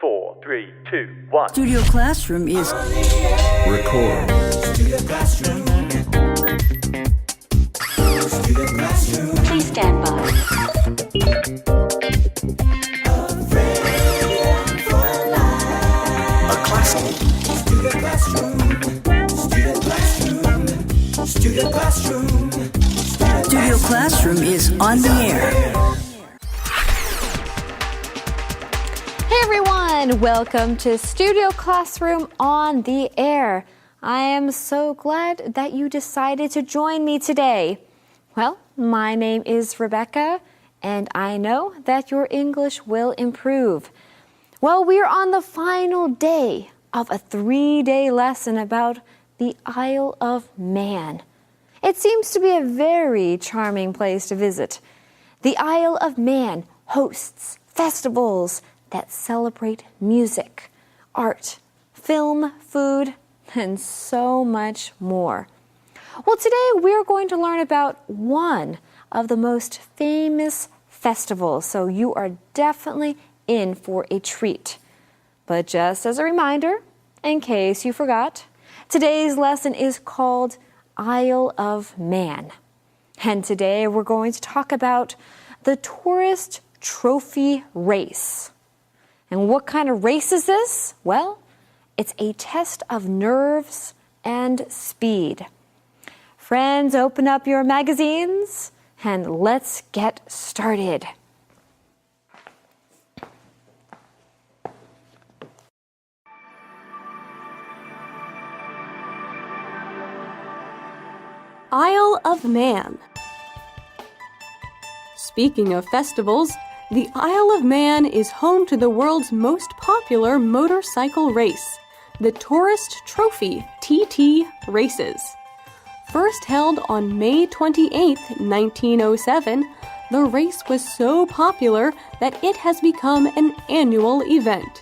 4, 3, 2, 1. Studio Classroom is Record. Studio Classroom. Studio Classroom. Please stand by. A classroom. Studio Classroom. Studio Classroom. Studio Classroom. Studio Classroom is on the air. Hey everyone, welcome to Studio Classroom on the air. I am so glad that you decided to join me today. Well, my name is Rebecca, and I know that your English will improve. Well, we're on the final day of a 3-day lesson about the Isle of Man. It seems to be a very charming place to visit. The Isle of Man hosts festivals that celebrate music, art, film, food, and so much more. Well, today we're going to learn about one of the most famous festivals, so you are definitely in for a treat. But just as a reminder, in case you forgot, today's lesson is called Isle of Man. And today we're going to talk about the tourist trophy race. And what kind of race is this? Well, it's a test of nerves and speed. Friends, open up your magazines and let's get started. Isle of Man. Speaking of festivals, the Isle of Man is home to the world's most popular motorcycle race, the Tourist Trophy TT Races. First held on May 28, 1907, the race was so popular that it has become an annual event.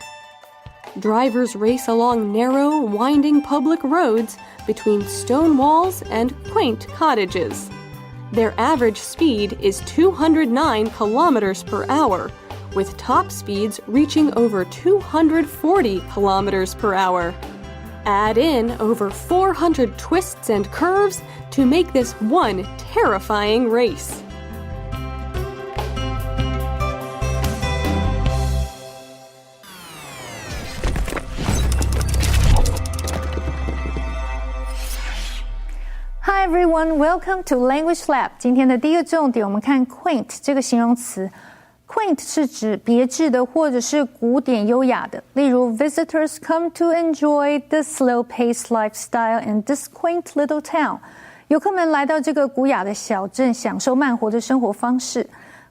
Drivers race along narrow, winding public roads between stone walls and quaint cottages. Their average speed is 209 kilometers per hour, with top speeds reaching over 240 kilometers per hour. Add in over 400 twists and curves to make this one terrifying race. Hi everyone, welcome to Language Lab. 今天的第一个重点，我们看 quaint 这个形容词。quaint 是指别致的或者是古典优雅的，例如 Visitors come to enjoy the slow-paced lifestyle in this quaint little town. 游客们来到这个古雅的小镇，享受慢活的生活方式。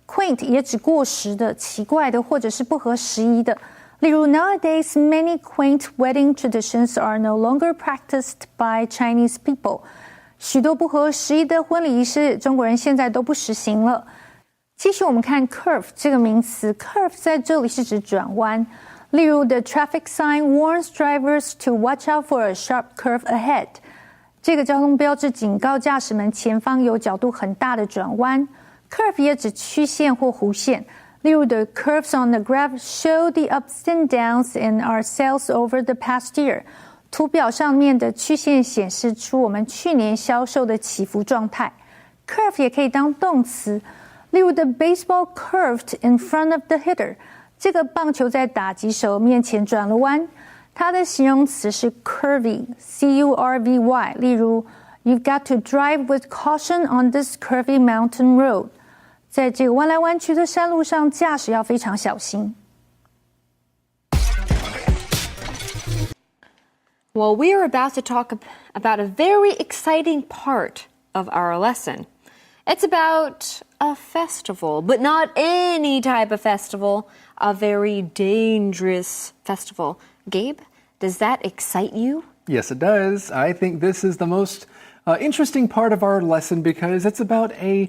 quaint 也指过时的、奇怪的或者是不合时宜的。例如 Nowadays, many quaint wedding traditions are no longer practiced by Chinese people. 许多不合时宜的婚礼仪式，中国人现在都不实行了。继续我们看 curve 这个名词 curve 在这里是指转弯，例如 The traffic sign warns drivers to watch out for a sharp curve ahead. 这个交通标志警告驾驶们前方有角度很大的转弯。 curve 也指曲线或弧线，例如 The curves on the graph show the ups and downs in our sales over the past year. 图表上面的曲线显示出我们去年销售的起伏状态。 curve 也可以当动词，例如 The baseball curved in front of the hitter. 这个棒球在打击手面前转了弯。它的形容词是 curvy, C-U-R-V-Y. 例如 You've got to drive with caution on this curvy mountain road. 在这个弯来弯去的山路上，驾驶要非常小心。Well, we are about to talk about a very exciting part of our lesson. It's about a festival, but not any type of festival, a very dangerous festival. Gabe, does that excite you? Yes, it does. I think this is the most interesting part of our lesson because it's about a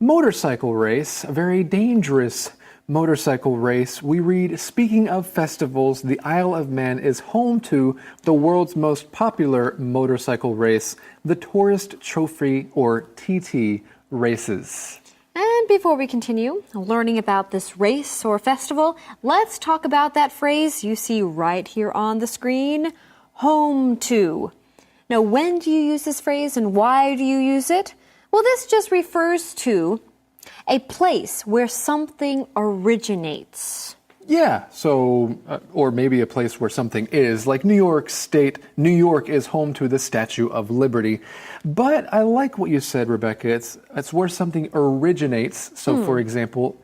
motorcycle race, a very dangerous motorcycle race. We read, speaking of festivals, the Isle of Man is home to the world's most popular motorcycle race, the Tourist Trophy or TT Races. And And before we continue learning about this race or festival, let's talk about that phrase you see right here on the screen, home to. Now, when do you use this phrase and why do you use it? Well, this just refers to a place where something originates. Yeah, so, or maybe a place where something is, like New York State. New York is home to the Statue of Liberty. But I like what you said, Rebecca. It's where something originates. So, for example,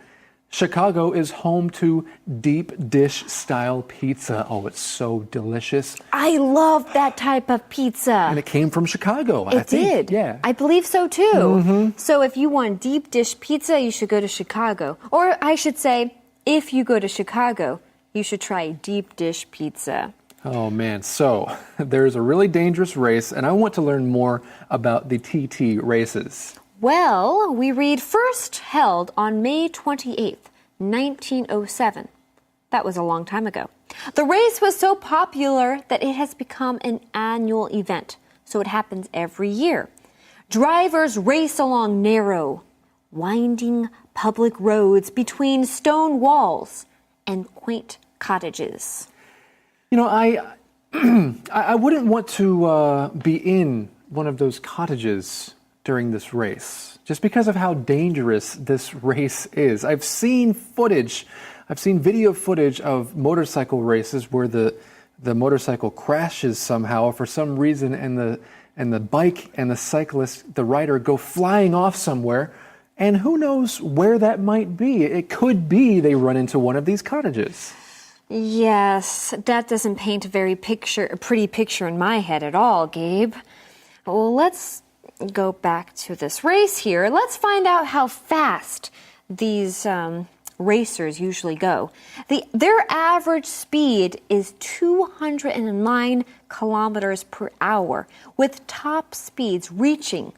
Chicago is home to deep dish style pizza. Oh, it's so delicious. I love that type of pizza. And it came from Chicago, I think. It did. Yeah. I believe so too. So if you want deep dish pizza, you should go to Chicago. Or I should say, if you go to Chicago, you should try deep dish pizza. Oh man, so there's a really dangerous race, and I want to learn more about the TT races. Well, we read first held on May 28th, 1907. That was a long time ago. The race was so popular that it has become an annual event, so it happens every year. Drivers race along narrow, winding public roads between stone walls and quaint cottages. You know, I wouldn't want to be in one of those cottages during this race, just because of how dangerous this race is. I've seen video footage of motorcycle races where the motorcycle crashes somehow for some reason, and the bike and the cyclist, the rider, go flying off somewhere, and who knows where that might be. It could be they run into one of these cottages. Yes, that doesn't paint a very pretty picture in my head at all, Gabe. Well, let's go back to this race here. Let's find out how fast these racers usually go. Their average speed is 209 kilometers per hour, with top speeds reaching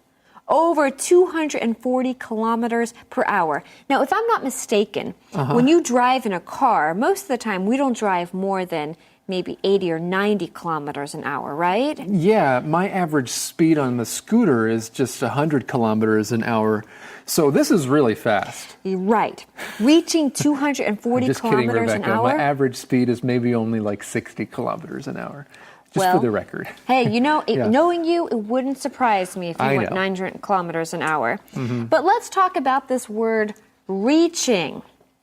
over 240 kilometers per hour. Now, if I'm not mistaken, when you drive in a car, most of the time we don't drive more than maybe 80 or 90 kilometers an hour, right? Yeah, my average speed on the scooter is just 100 kilometers an hour. So this is really fast. Right. Reaching 240 just kilometers kidding, Rebecca. an hour. My average speed is maybe only like 60 kilometers an hour. Just for the record. Hey, you know, Yeah. knowing you, it wouldn't surprise me if you went 900 kilometers an hour. But let's talk about this word reaching,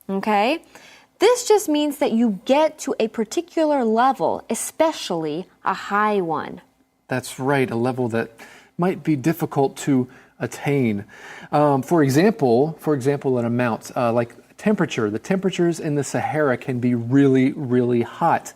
okay? This just means that you get to a particular level, especially a high one. That's right, a level that might be difficult to attain. For example, an amount like temperature. The temperatures in the Sahara can be really, really hot.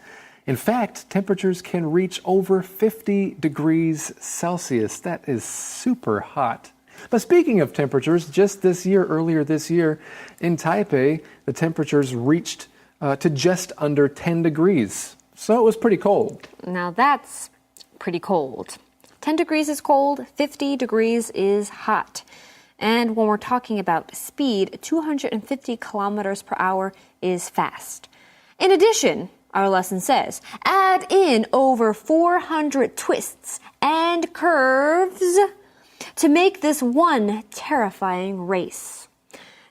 In fact, temperatures can reach over 50 degrees Celsius. That is super hot. But speaking of temperatures, earlier this year, in Taipei, the temperatures reached to just under 10 degrees. So it was pretty cold. Now that's pretty cold. 10 degrees is cold, 50 degrees is hot. And when we're talking about speed, 250 kilometers per hour is fast. In addition, our lesson says, add in over 400 twists and curves to make this one terrifying race.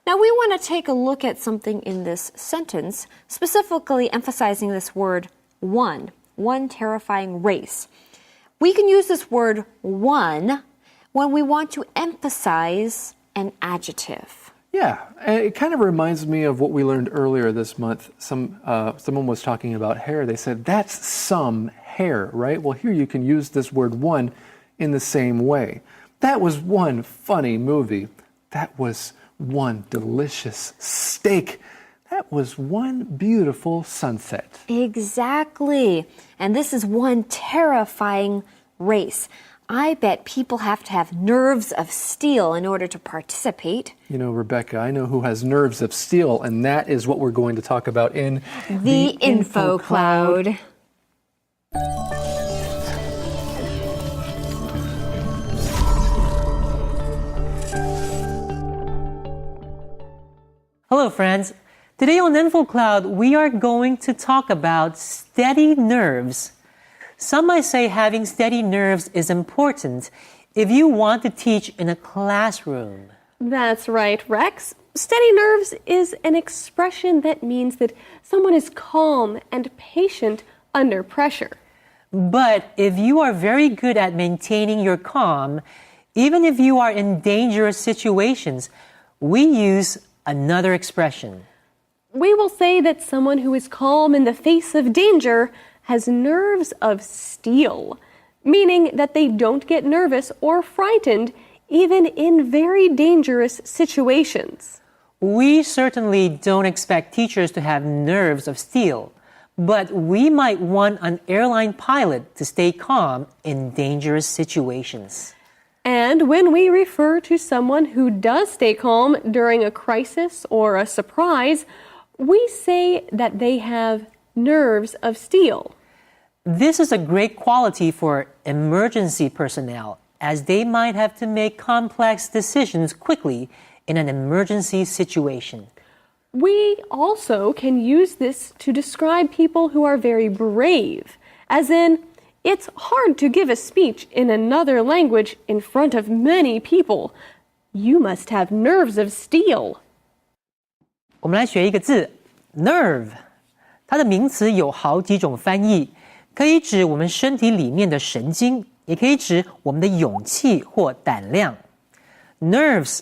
Now we want to take a look at something in this sentence, specifically emphasizing this word one terrifying race. We can use this word one when we want to emphasize an adjective. Yeah, it kind of reminds me of what we learned earlier this month. Someone was talking about hair. They said, that's some hair, right? Well, here you can use this word one in the same way. That was one funny movie. That was one delicious steak. That was one beautiful sunset. Exactly. And this is one terrifying race. I bet people have to have nerves of steel in order to participate. You know, Rebecca, I know who has nerves of steel, and that is what we're going to talk about in the Info Cloud. Hello, friends. Today on Info Cloud, we are going to talk about steady nerves. Some might say having steady nerves is important if you want to teach in a classroom. That's right, Rex. Steady nerves is an expression that means that someone is calm and patient under pressure. But if you are very good at maintaining your calm, even if you are in dangerous situations, we use another expression. We will say that someone who is calm in the face of danger has nerves of steel, meaning that they don't get nervous or frightened even in very dangerous situations. We certainly don't expect teachers to have nerves of steel, but we might want an airline pilot to stay calm in dangerous situations. And when we refer to someone who does stay calm during a crisis or a surprise, we say that they have nerves of steel. This is a great quality for emergency personnel, as they might have to make complex decisions quickly in an emergency situation. We also can use this to describe people who are very brave, as in, it's hard to give a speech in another language in front of many people. You must have nerves of steel. 我们来学一个字 nerve， 它的名词有好几种翻译，可以指我们身体里面的神经，也可以指我们的勇气或胆量。Nerves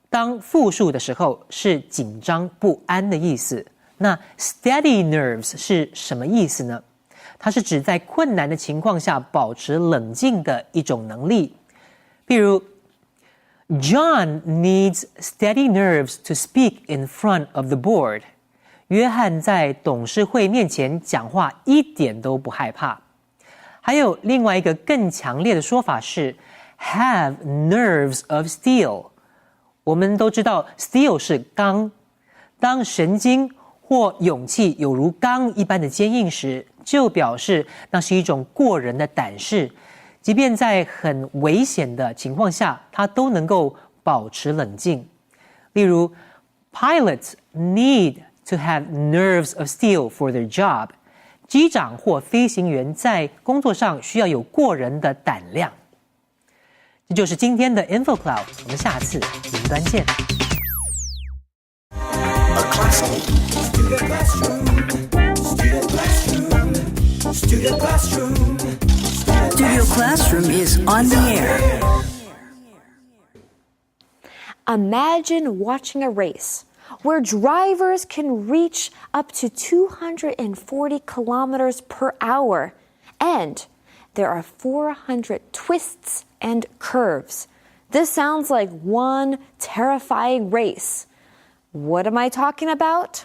当复数的时候是紧张不安的意思。那 steady nerves 是什么意思呢？它是指在困难的情况下保持冷静的一种能力。譬如 John needs steady nerves to speak in front of the board. 约翰在董事会面前讲话一点都不害怕。还有另外一个更强烈的说法是 have nerves of steel。我们都知道 steel 是钢，当神经或勇气有如钢一般的坚硬时，就表示那是一种过人的胆识，即便在很危险的情况下，他都能够保持冷静。例如 pilots need to have nerves of steel for their job。 机长或飞行员在工作上需要有过人的胆量。这就是今天的 Info Cloud， 我们下次云端见。Studio Classroom is on the air. Imagine watching a race where drivers can reach up to 240 kilometers per hour, and there are 400 twists and curves. This sounds like one terrifying race. What am I talking about?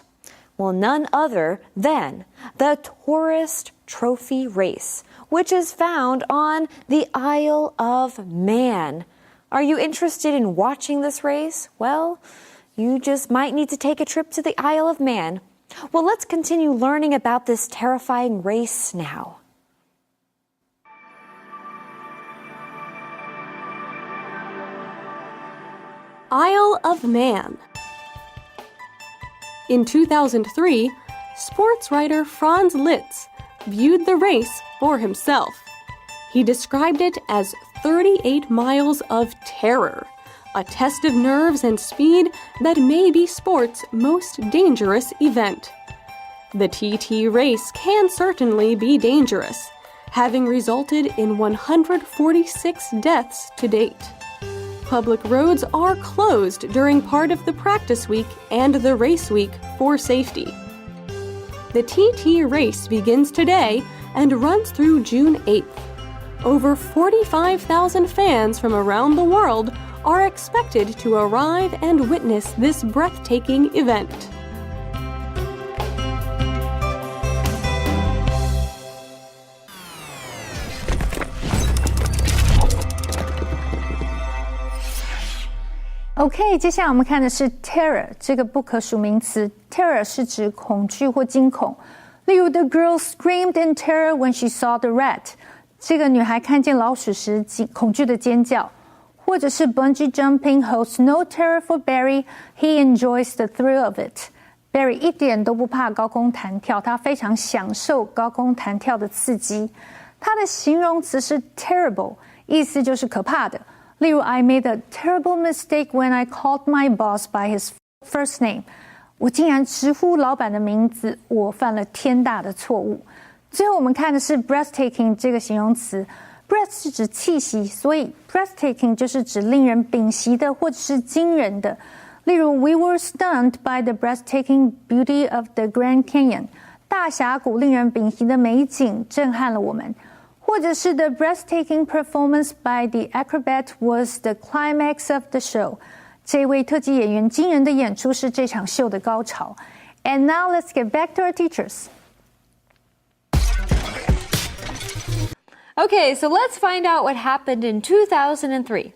Well, none other than the Tourist Trophy Race, which is found on the Isle of Man. Are you interested in watching this race? Well, you just might need to take a trip to the Isle of Man. Well, let's continue learning about this terrifying race now. Isle of Man. In 2003, sports writer Franz Liszt viewed the race for himself. He described it as 38 miles of terror, a test of nerves and speed that may be sport's most dangerous event. The TT race can certainly be dangerous, having resulted in 146 deaths to date. Public roads are closed during part of the practice week and the race week for safety. The TT race begins today and runs through June 8th. Over 45,000 fans from around the world are expected to arrive and witness this breathtaking event. OK， 接下来我们看的是 terror 这个不可数名词。terror 是指恐惧或惊恐。例如 ，The girl screamed in terror when she saw the rat。这个女孩看见老鼠时恐惧的尖叫。或者是 bungee jumping holds no terror for Barry. He enjoys the thrill of it. Barry 一点都不怕高空弹跳，他非常享受高空弹跳的刺激。它的形容词是 terrible， 意思就是可怕的。例如 I made a terrible mistake when I called my boss by his first name. 我竟然直呼老板的名字，我犯了天大的错误。最后我们看的是 breathtaking 这个形容词。breath 是指气息，所以 breathtaking 就是指令人屏息的或者是惊人的。例如 We were stunned by the breathtaking beauty of the Grand Canyon. 大峡谷令人屏息的美景震撼了我们。或者是 The breathtaking performance by the acrobat was the climax of the show. 这位特技演员惊人的演出是这场秀的高潮。And now let's get back to our teachers. Okay, so let's find out what happened in 2003.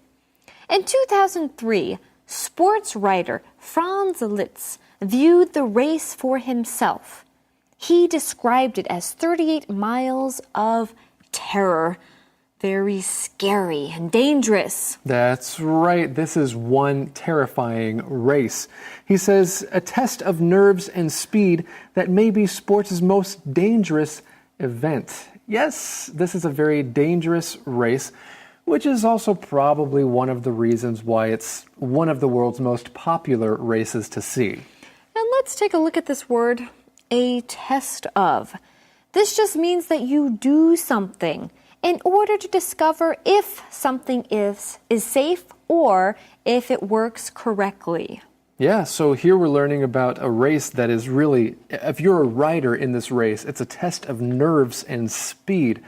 In 2003, sports writer Franz Liszt viewed the race for himself. He described it as 38 miles of terror. Very scary and dangerous. That's right. This is one terrifying race. He says a test of nerves and speed that may be sports' most dangerous event. Yes, this is a very dangerous race, which is also probably one of the reasons why it's one of the world's most popular races to see. And let's take a look at this word, a test of. This just means that you do something in order to discover if something is safe or if it works correctly. Yeah, so here we're learning about a race that is really, if you're a rider in this race, it's a test of nerves and speed.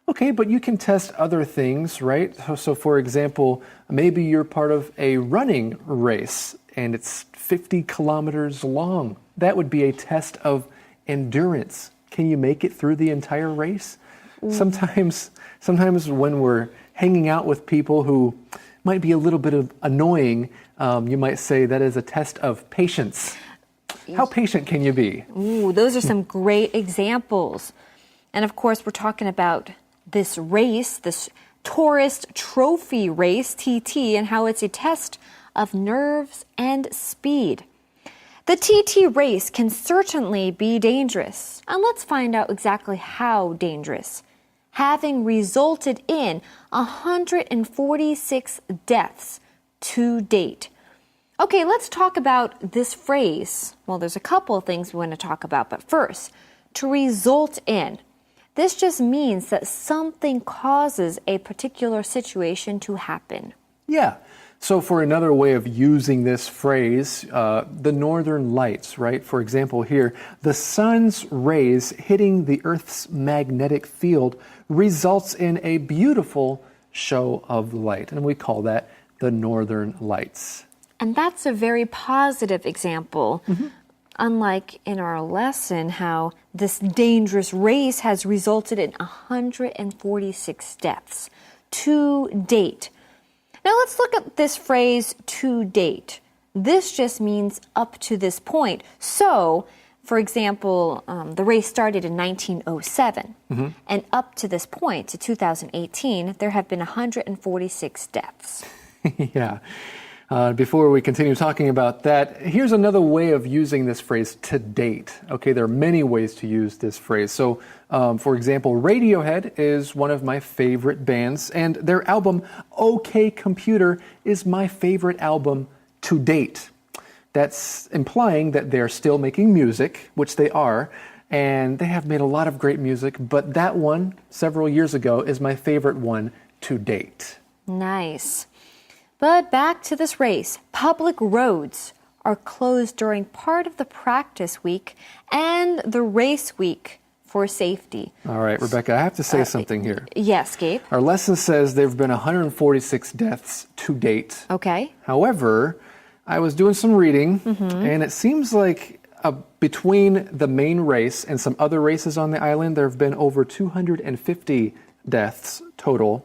Okay, but you can test other things, right? So for example, maybe you're part of a running race and it's 50 kilometers long. That would be a test of endurance. Can you make it through the entire race? Sometimes when we're hanging out with people who might be a little bit annoying, you might say that is a test of patience. How patient can you be? Ooh, those are some great examples. And of course, we're talking about this race, this tourist trophy race, TT, and how it's a test of nerves and speed. The TT race can certainly be dangerous. And let's find out exactly how dangerous. Having resulted in 146 deaths to date. Okay, let's talk about this phrase. Well, there's a couple of things we want to talk about, but first, to result in. This just means that something causes a particular situation to happen. Yeah. So for another way of using this phrase, the northern lights, right? For example, here, the sun's rays hitting the Earth's magnetic field results in a beautiful show of light. And we call that the northern lights. And that's a very positive example. Unlike in our lesson, how this dangerous race has resulted in 146 deaths to date. Now let's look at this phrase, to date. This just means up to this point. So, for example, the race started in 1907. And up to this point, to 2018, there have been 146 deaths. Yeah. Before we continue talking about that, here's another way of using this phrase, to date. Okay, there are many ways to use this phrase. So, for example, Radiohead is one of my favorite bands, and their album, OK Computer, is my favorite album to date. That's implying that they're still making music, which they are, and they have made a lot of great music, but that one, several years ago, is my favorite one to date. Nice. But back to this race. Public roads are closed during part of the practice week and the race week for safety. All right, Rebecca, I have to say something here. Yes, Gabe. Our lesson says there have been 146 deaths to date. Okay. However, I was doing some reading, and it seems like between the main race and some other races on the island, there have been over 250 deaths total.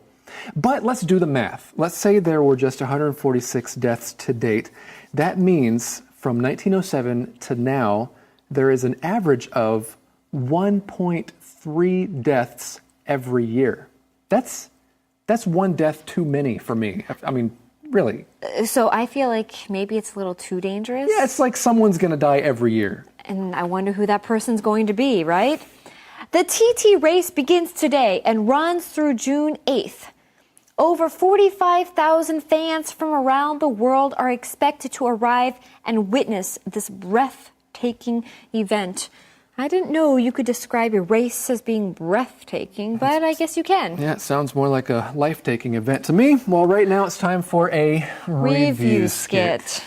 But let's do the math. Let's say there were just 146 deaths to date. That means from 1907 to now, there is an average of 1.3 deaths every year. That's one death too many for me. I mean, really. So I feel like maybe it's a little too dangerous. Yeah, it's like someone's going to die every year. And I wonder who that person's going to be, right? The TT race begins today and runs through June 8th. Over 45,000 fans from around the world are expected to arrive and witness this breathtaking event. I didn't know you could describe a race as being breathtaking, but I guess you can. Yeah, it sounds more like a life-taking event to me. Well, right now it's time for a review skit.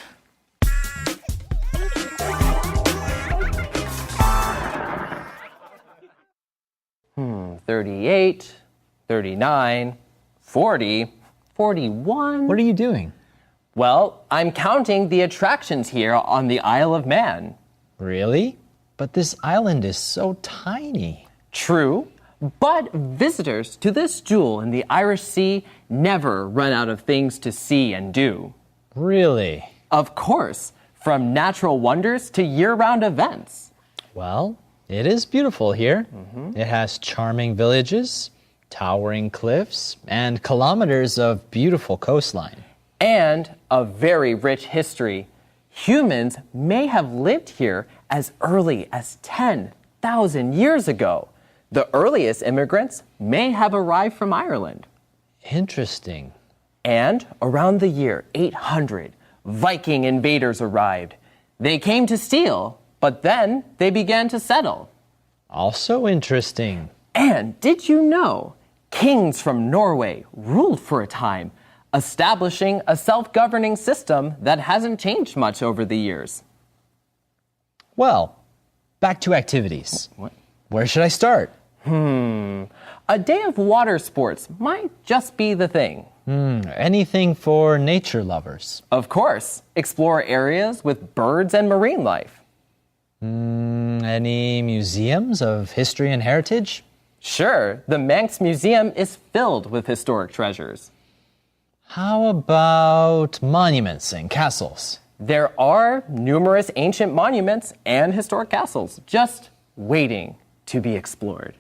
38, 39, 40, 41. What are you doing? Well, I'm counting the attractions here on the Isle of Man. Really? But this island is so tiny. True, but visitors to this jewel in the Irish Sea never run out of things to see and do. Really? Of course, from natural wonders to year-round events. Well, it is beautiful here. It has charming villages, towering cliffs, and kilometers of beautiful coastline. And a very rich history. Humans may have lived here as early as 10,000 years ago. The earliest immigrants may have arrived from Ireland. Interesting. And around the year 800, Viking invaders arrived. They came to steal, but then they began to settle. Also interesting. And did you know kings from Norway ruled for a time, establishing a self-governing system that hasn't changed much over the years? Well, back to activities. What? Where should I start? A day of water sports might just be the thing. Anything for nature lovers. Of course, explore areas with birds and marine life. Any museums of history and heritage? Sure, the Manx Museum is filled with historic treasures. How about monuments and castles? There are numerous ancient monuments and historic castles just waiting to be explored.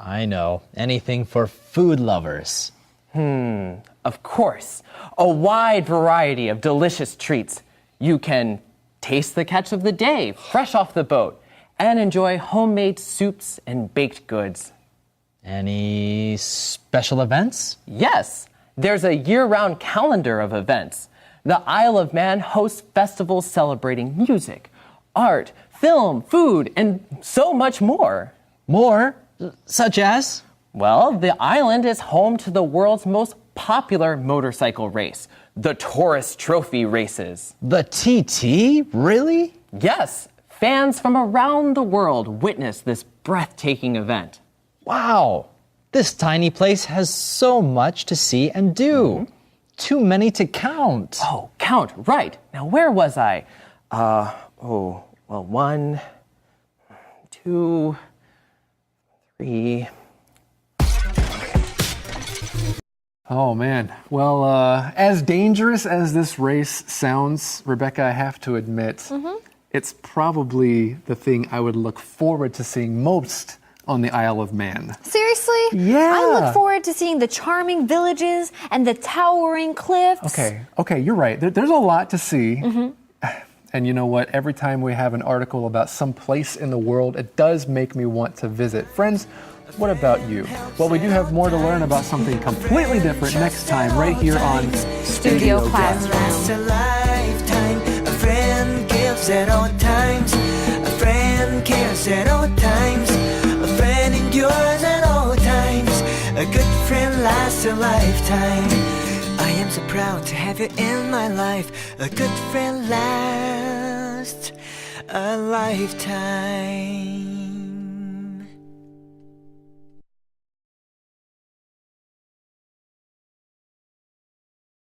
I know. Anything for food lovers. Of course, a wide variety of delicious treats. You can taste the catch of the day fresh off the boat and enjoy homemade soups and baked goods. Any special events? Yes, there's a year-round calendar of events. The Isle of Man hosts festivals celebrating music, art, film, food, and so much more. More? Such as? Well, the island is home to the world's most popular motorcycle race, the Tourist Trophy races. The TT? Really? Yes, fans from around the world witness this breathtaking event. Wow! This tiny place has so much to see and do. Too many to count. Oh, count, right. Now, where was I? 1, 2, 3. Oh man. Well, as dangerous as this race sounds, Rebecca, I have to admit, it's probably the thing I would look forward to seeing most on the Isle of Man. Seriously? Yeah. I look forward to seeing the charming villages and the towering cliffs. Okay, you're right. There's a lot to see. And you know what? Every time we have an article about some place in the world, it does make me want to visit. Friends, what about you? Well, we do have more to learn about something completely different next time right here on Studio Classroom. Lasts a lifetime. A friend gives at all times. A friend cares at all times. A friend endures at all times. A good friend lasts a lifetime. I am so proud to have you in my life. A good friend lasts a lifetime.